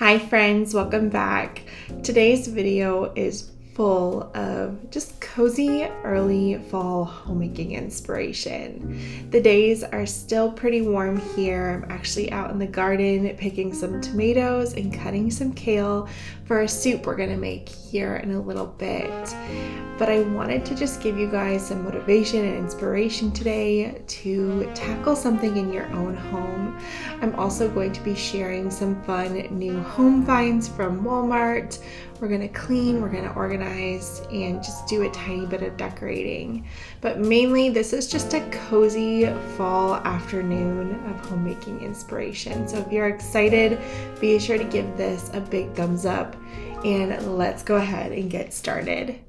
Hi friends, welcome back. Today's video is full of just cozy early fall homemaking inspiration. The days are still pretty warm here. I'm actually out in the garden picking some tomatoes and cutting some kale for a soup we're gonna make here in a little bit. But I wanted to just give you guys some motivation and inspiration today to tackle something in your own home. I'm also going to be sharing some fun new home finds from Walmart. We're gonna clean, we're gonna organize, and just do a tiny bit of decorating. But mainly, this is just a cozy fall afternoon of homemaking inspiration. So if you're excited, be sure to give this a big thumbs up, and let's go ahead and get started.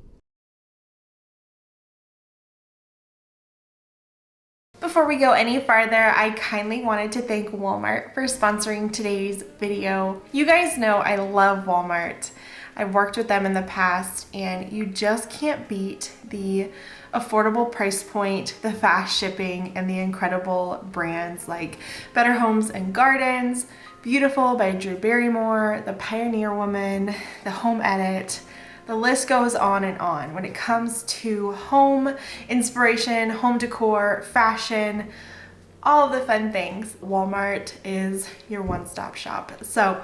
Before we go any farther, I kindly wanted to thank Walmart for sponsoring today's video. You guys know I love Walmart. I've worked with them in the past, and you just can't beat the affordable price point, the fast shipping, and the incredible brands like Better Homes and Gardens, Beautiful by Drew Barrymore, The Pioneer Woman, The Home Edit. The list goes on and on. When it comes to home inspiration, home decor, fashion, all of the fun things, Walmart is your one-stop shop. So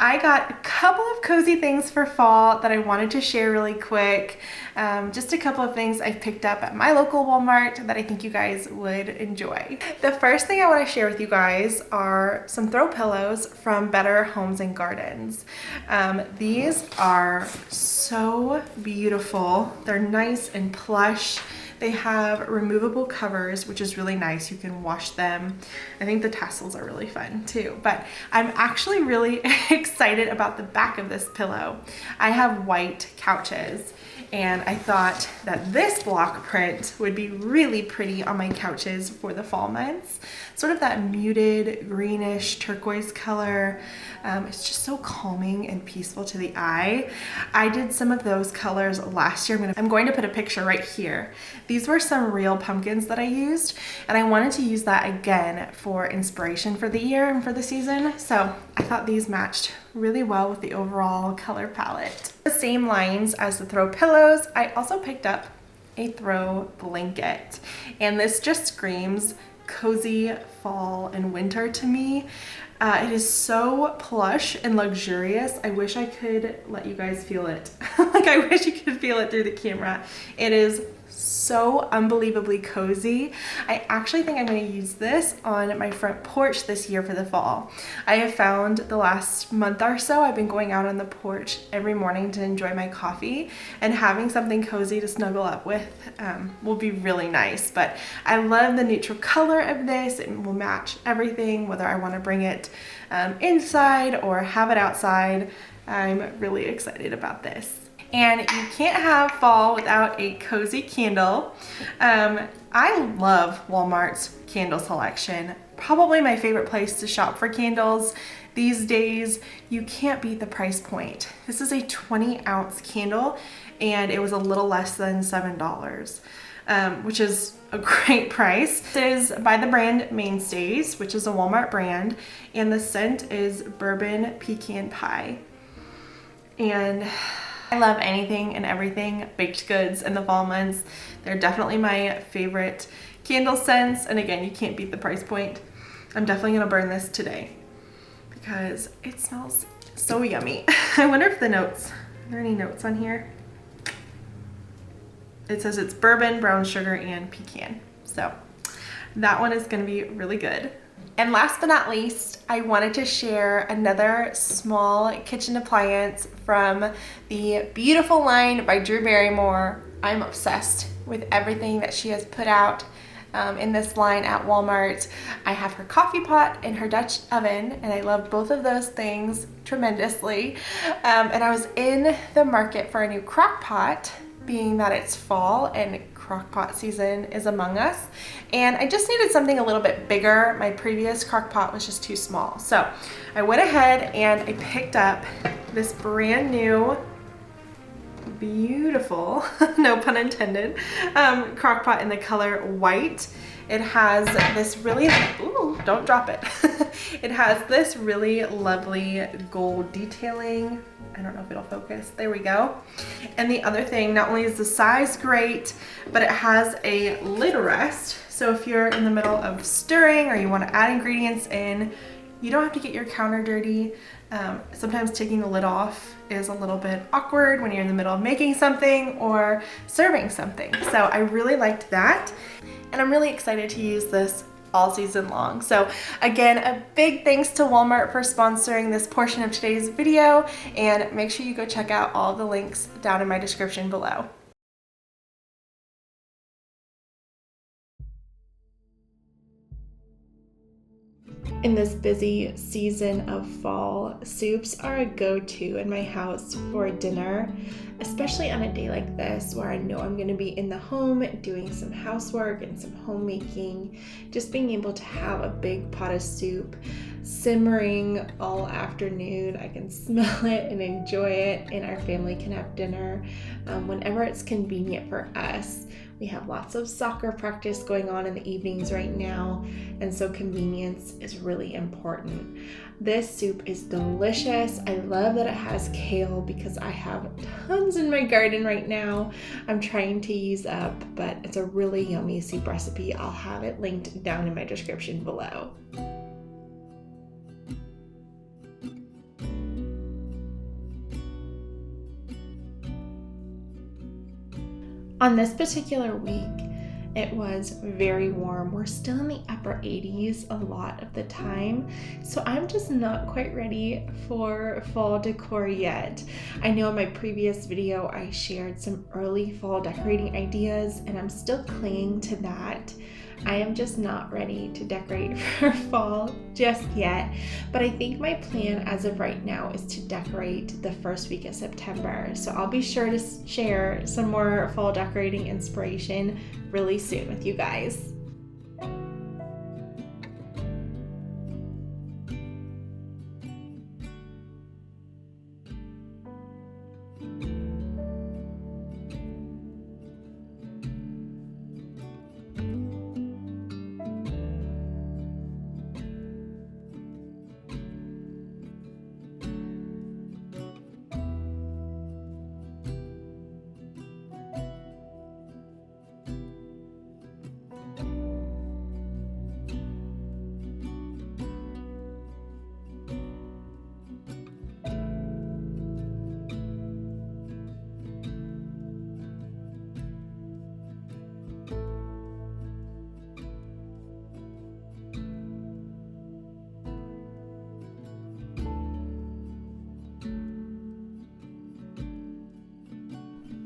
I got a couple of cozy things for fall that I wanted to share really quick. Just a couple of things I picked up at my local Walmart that I think you guys would enjoy. The first thing I want to share with you guys are some throw pillows from Better Homes and Gardens. These are so beautiful. They're nice and plush. They have removable covers, which is really nice. You can wash them. I think the tassels are really fun too, but I'm actually really excited about the back of this pillow. I have white couches, and I thought that this block print would be really pretty on my couches for the fall months. Sort of that muted greenish turquoise color. It's just so calming and peaceful to the eye. I did some of those colors last year. I'm going to put a picture right here. These were some real pumpkins that I used, and I wanted to use that again for inspiration for the year and for the season. So I thought these matched really well with the overall color palette. The same lines as the throw pillows, I also picked up a throw blanket, and this just screams cozy fall and winter to me. It is so plush and luxurious. I wish I could let you guys feel it. Like, I wish you could feel it through the camera. It is so unbelievably cozy. I actually think I'm going to use this on my front porch this year for the fall. I have found the last month or so I've been going out on the porch every morning to enjoy my coffee, and having something cozy to snuggle up with will be really nice. But I love the neutral color of this. It will match everything, whether I want to bring it inside or have it outside. I'm really excited about this. And you can't have fall without a cozy candle. I love Walmart's candle selection. Probably my favorite place to shop for candles these days. You can't beat the price point. This is a 20-ounce candle, and it was a little less than $7, which is a great price. This is by the brand Mainstays, which is a Walmart brand, and the scent is Bourbon Pecan Pie. And I love anything and everything baked goods in the fall months. They're definitely my favorite candle scents, and again, you can't beat the price point. I'm definitely gonna burn this today because it smells so yummy. I wonder if the notes, are there any notes on here? It says it's bourbon, brown sugar, and pecan. So that one is gonna be really good. And last but not least, I wanted to share another small kitchen appliance from the Beautiful line by Drew Barrymore. I'm obsessed with everything that she has put out in this line at Walmart. I have her coffee pot and her Dutch oven, and I love both of those things tremendously. And I was in the market for a new crock pot, being that it's fall and crock pot season is among us, and I just needed something a little bit bigger. My previous crock pot was just too small, so I went ahead and I picked up this brand new beautiful, no pun intended, crock pot in the color white. It has this really, ooh, don't drop it. It has this really lovely gold detailing. I don't know if it'll focus. There we go. And the other thing, not only is the size great, but it has a lid rest. So if you're in the middle of stirring or you want to add ingredients in, you don't have to get your counter dirty. Sometimes taking the lid off is a little bit awkward when you're in the middle of making something or serving something. So I really liked that. And I'm really excited to use this all season long. So again, a big thanks to Walmart for sponsoring this portion of today's video, and make sure you go check out all the links down in my description below. In this busy season of fall, soups are a go-to in my house for dinner, especially on a day like this where I know I'm going to be in the home doing some housework and some homemaking. Just being able to have a big pot of soup simmering all afternoon, I can smell it and enjoy it, and our family can have dinner whenever it's convenient for us. We have lots of soccer practice going on in the evenings right now, and so convenience is really important. This soup is delicious. I love that it has kale because I have tons in my garden right now I'm trying to use up, but it's a really yummy soup recipe. I'll have it linked down in my description below. On this particular week, it was very warm. We're still in the upper 80s a lot of the time, so I'm just not quite ready for fall decor yet. I know in my previous video I shared some early fall decorating ideas, and I'm still clinging to that. I am just not ready to decorate for fall just yet, but I think my plan as of right now is to decorate the first week of September. So I'll be sure to share some more fall decorating inspiration really soon with you guys.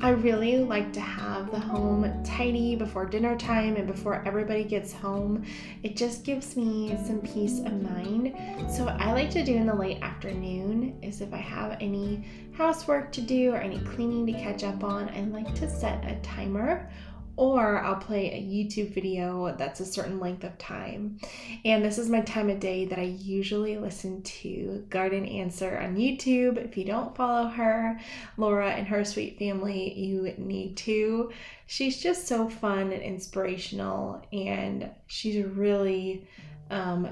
I really like to have the home tidy before dinner time and before everybody gets home. It just gives me some peace of mind. So what I like to do in the late afternoon is if I have any housework to do or any cleaning to catch up on, I like to set a timer, or I'll play a YouTube video that's a certain length of time. And this is my time of day that I usually listen to Garden Answer on YouTube. If you don't follow her, Laura and her sweet family, you need to. She's just so fun and inspirational, and she's really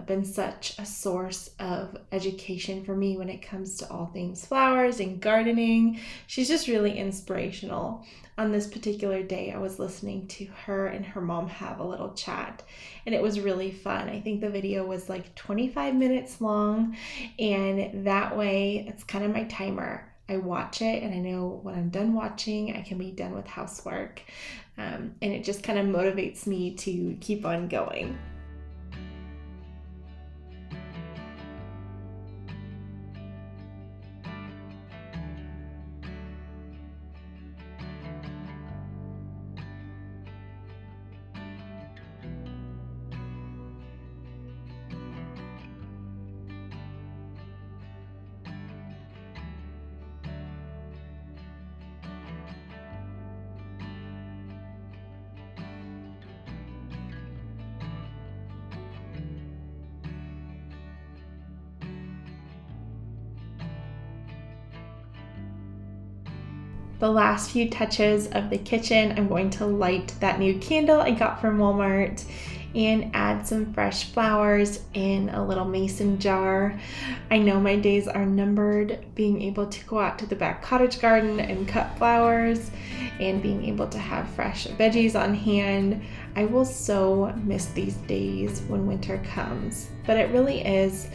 been such a source of education for me when it comes to all things flowers and gardening. She's just really inspirational. On this particular day, I was listening to her and her mom have a little chat, and it was really fun. I think the video was like 25 minutes long, and that way it's kind of my timer. I watch it and I know when I'm done watching, I can be done with housework, and it just kind of motivates me to keep on going. The last few touches of the kitchen, I'm going to light that new candle I got from Walmart, and add some fresh flowers in a little mason jar. I know my days are numbered being able to go out to the back cottage garden and cut flowers and being able to have fresh veggies on hand. I will so miss these days when winter comes, but it really is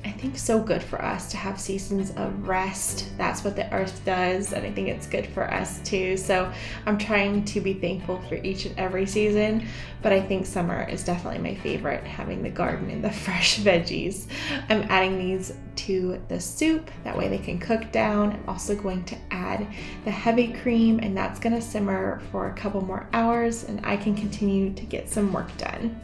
I think so good for us to have seasons of rest. That's what the earth does, and I think it's good for us too. So I'm trying to be thankful for each and every season, but I think summer is definitely my favorite, having the garden and the fresh veggies. I'm adding these to the soup, that way they can cook down. I'm also going to add the heavy cream, and that's going to simmer for a couple more hours, and I can continue to get some work done.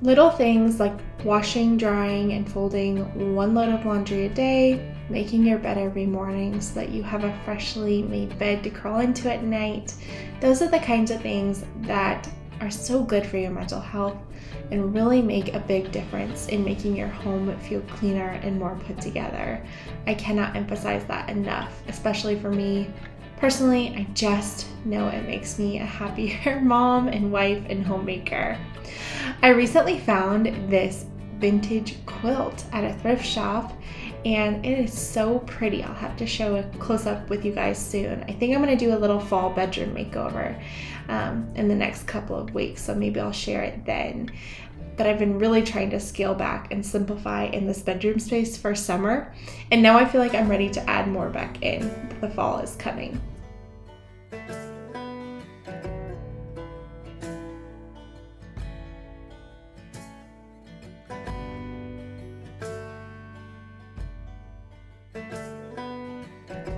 Little things like washing, drying, and folding one load of laundry a day, making your bed every morning so that you have a freshly made bed to crawl into at night. Those are the kinds of things that are so good for your mental health and really make a big difference in making your home feel cleaner and more put together. I cannot emphasize that enough, especially for me. Personally, I just know it makes me a happier mom and wife and homemaker. I recently found this vintage quilt at a thrift shop, and it is so pretty. I'll have to show a close-up with you guys soon. I think I'm going to do a little fall bedroom makeover in the next couple of weeks, so maybe I'll share it then. But I've been really trying to scale back and simplify in this bedroom space for summer, and now I feel like I'm ready to add more back in. The fall is coming.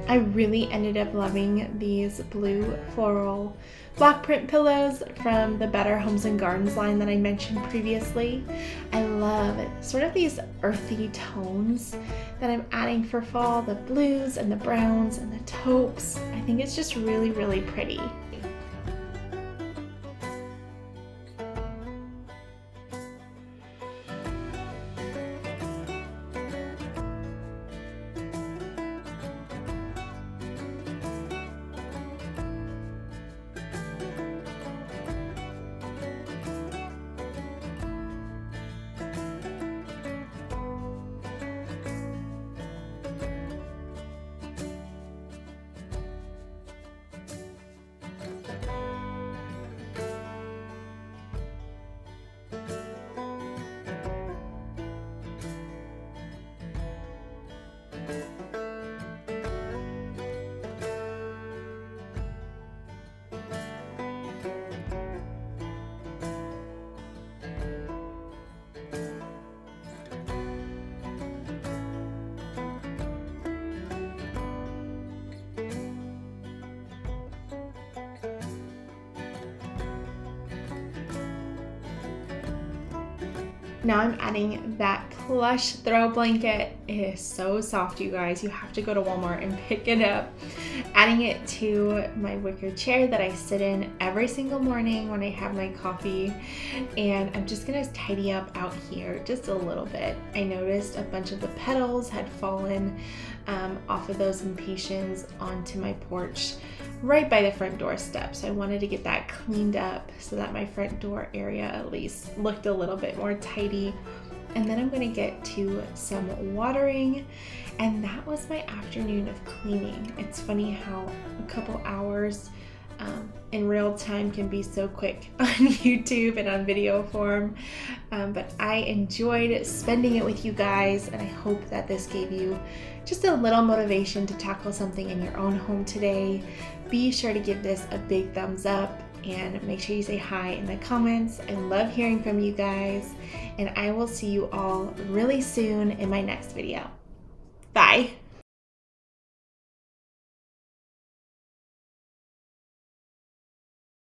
I really ended up loving these blue floral block print pillows from the Better Homes and Gardens line that I mentioned previously. I love sort of these earthy tones that I'm adding for fall, the blues and the browns and the taupes. I think it's just really, really pretty. Now I'm adding that Plush throw blanket. It is so soft, you guys. You have to go to Walmart and pick it up. Adding it to my wicker chair that I sit in every single morning when I have my coffee. And I'm just gonna tidy up out here just a little bit. I noticed a bunch of the petals had fallen off of those impatiens onto my porch right by the front door step. So I wanted to get that cleaned up so that my front door area at least looked a little bit more tidy. and then I'm gonna get to some watering, and that was my afternoon of cleaning. It's funny how a couple hours in real time can be so quick on YouTube and on video form, but I enjoyed spending it with you guys, and I hope that this gave you just a little motivation to tackle something in your own home today. Be sure to give this a big thumbs up and make sure you say hi in the comments. I love hearing from you guys, and I will see you all really soon in my next video. Bye.